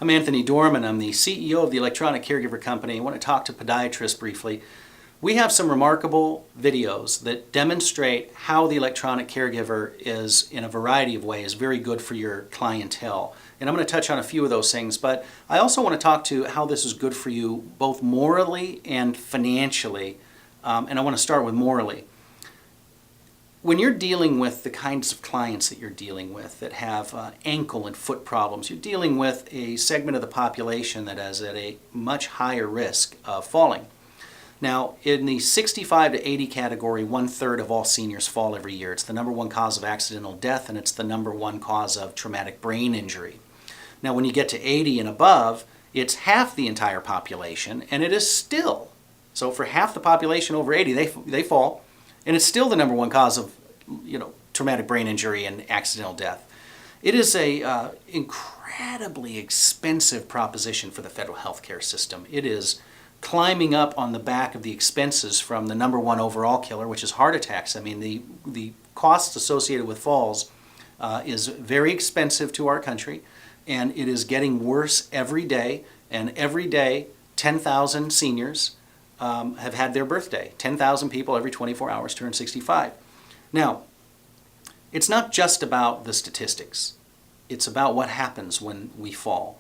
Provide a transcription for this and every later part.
I'm Anthony Dohrmann. I'm the CEO of the Electronic Caregiver company. I want to talk to podiatrists briefly. We have some remarkable videos that demonstrate how the electronic caregiver is, in a variety of ways, very good for your clientele. And I'm going to touch on a few of those things, but I also want to talk to how this is good for you both morally and financially. And I want to start with morally. When you're dealing with the kinds of clients that you're dealing with that have ankle and foot problems, you're dealing with a segment of the population that is at a much higher risk of falling. Now, in the 65 to 80 category, 1/3 of all seniors fall every year. It's the number one cause of accidental death, and it's the number one cause of traumatic brain injury. Now, when you get to 80 and above, it's half the entire population, and it is still, so for half the population over 80, they fall. And it's still the number one cause of, traumatic brain injury and accidental death. It is a incredibly expensive proposition for the federal healthcare system. It is climbing up on the back of the expenses from the number one overall killer, which is heart attacks. I mean, the costs associated with falls is very expensive to our country, and it is getting worse every day. And every day, 10,000 seniors have had their birthday. 10,000 people every 24 hours turn 65. Now, it's not just about the statistics. It's about what happens when we fall.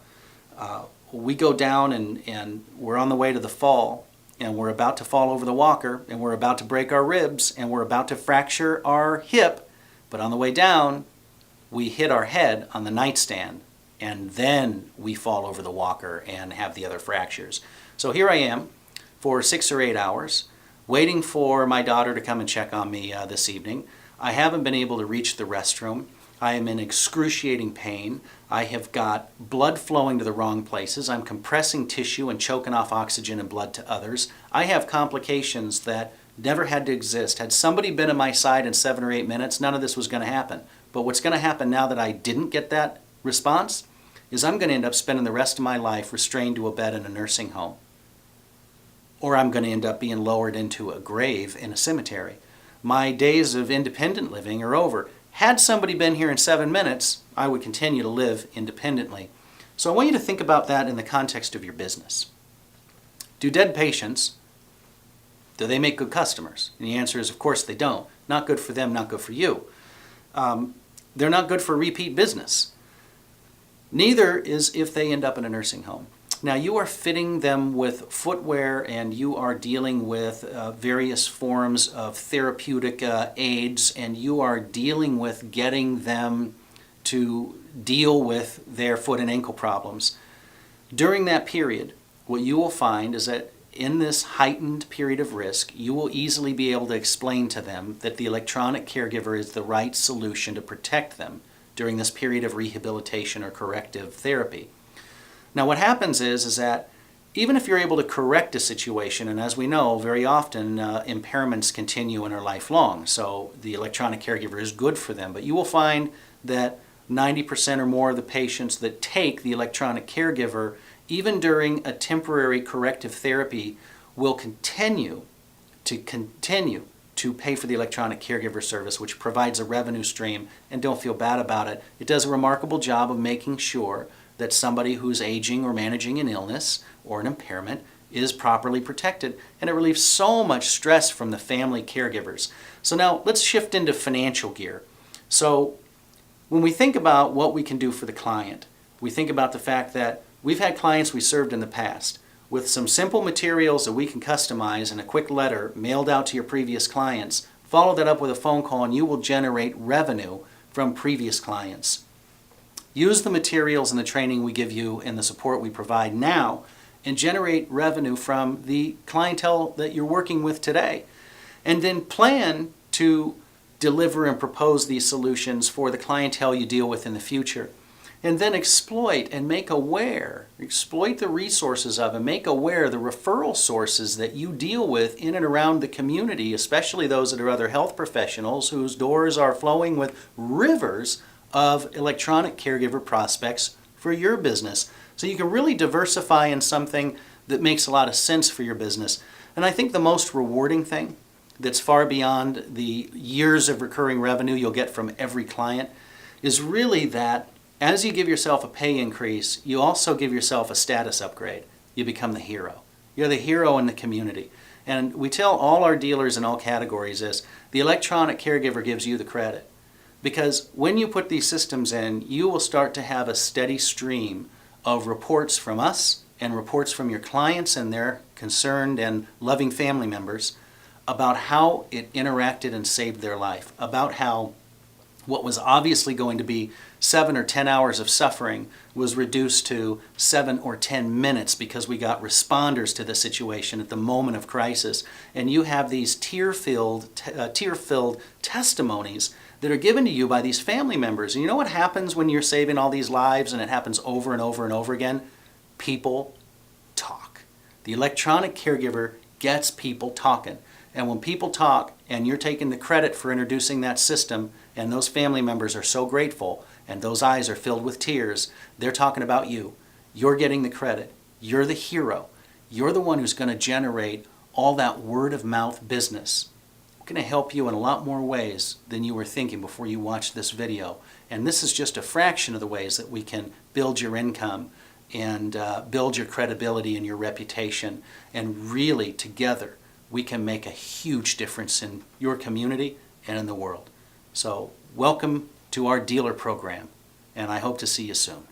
We go down and we're on the way to the fall, and we're about to fall over the walker, and we're about to break our ribs, and we're about to fracture our hip, but on the way down, we hit our head on the nightstand, and then we fall over the walker and have the other fractures. So here I am, for 6 or 8 hours, waiting for my daughter to come and check on me this evening. I haven't been able to reach the restroom. I am in excruciating pain. I have got blood flowing to the wrong places. I'm compressing tissue and choking off oxygen and blood to others. I have complications that never had to exist. Had somebody been at my side in 7 or 8 minutes, none of this was going to happen. But what's going to happen now that I didn't get that response is I'm going to end up spending the rest of my life restrained to a bed in a nursing home. Or I'm going to end up being lowered into a grave in a cemetery. My days of independent living are over. Had somebody been here in 7 minutes, I would continue to live independently. So I want you to think about that in the context of your business. Do dead patients, do they make good customers? And the answer is, of course, they don't. Not good for them, not good for you. They're not good for repeat business. Neither is if they end up in a nursing home. Now, you are fitting them with footwear, and you are dealing with various forms of therapeutic aids, and you are dealing with getting them to deal with their foot and ankle problems. During that period, what you will find is that in this heightened period of risk, you will easily be able to explain to them that the electronic caregiver is the right solution to protect them during this period of rehabilitation or corrective therapy. Now, what happens is that even if you're able to correct a situation, and as we know, very often impairments continue and are lifelong, so the electronic caregiver is good for them, but you will find that 90% or more of the patients that take the electronic caregiver, even during a temporary corrective therapy, will continue to pay for the electronic caregiver service, which provides a revenue stream, and don't feel bad about it. It does a remarkable job of making sure that somebody who's aging or managing an illness or an impairment is properly protected, and it relieves so much stress from the family caregivers. So now let's shift into financial gear. So when we think about what we can do for the client, we think about the fact that we've had clients we served in the past with some simple materials that we can customize and a quick letter mailed out to your previous clients. Follow that up with a phone call, and you will generate revenue from previous clients. Use the materials and the training we give you and the support we provide now and generate revenue from the clientele that you're working with today. And then plan to deliver and propose these solutions for the clientele you deal with in the future. And then exploit and make aware, exploit the resources of and make aware the referral sources that you deal with in and around the community, especially those that are other health professionals whose doors are flowing with rivers of electronic caregiver prospects for your business. So you can really diversify in something that makes a lot of sense for your business. And I think the most rewarding thing that's far beyond the years of recurring revenue you'll get from every client is really that as you give yourself a pay increase, you also give yourself a status upgrade. You become the hero. You're the hero in the community. And we tell all our dealers in all categories this: the electronic caregiver gives you the credit. Because when you put these systems in, you will start to have a steady stream of reports from us and reports from your clients and their concerned and loving family members about how it interacted and saved their life, about how what was obviously going to be 7 or 10 hours of suffering was reduced to 7 or 10 minutes because we got responders to the situation at the moment of crisis. And you have these tear-filled testimonies that are given to you by these family members. And you know what happens when you're saving all these lives, and it happens over and over and over again? People talk. The electronic caregiver gets people talking. And when people talk and you're taking the credit for introducing that system, and those family members are so grateful and those eyes are filled with tears, they're talking about you. You're getting the credit. You're the hero. You're the one who's going to generate all that word of mouth business. We're going to help you in a lot more ways than you were thinking before you watched this video. And this is just a fraction of the ways that we can build your income and build your credibility and your reputation. And really, together, we can make a huge difference in your community and in the world. So welcome to our dealer program, and I hope to see you soon.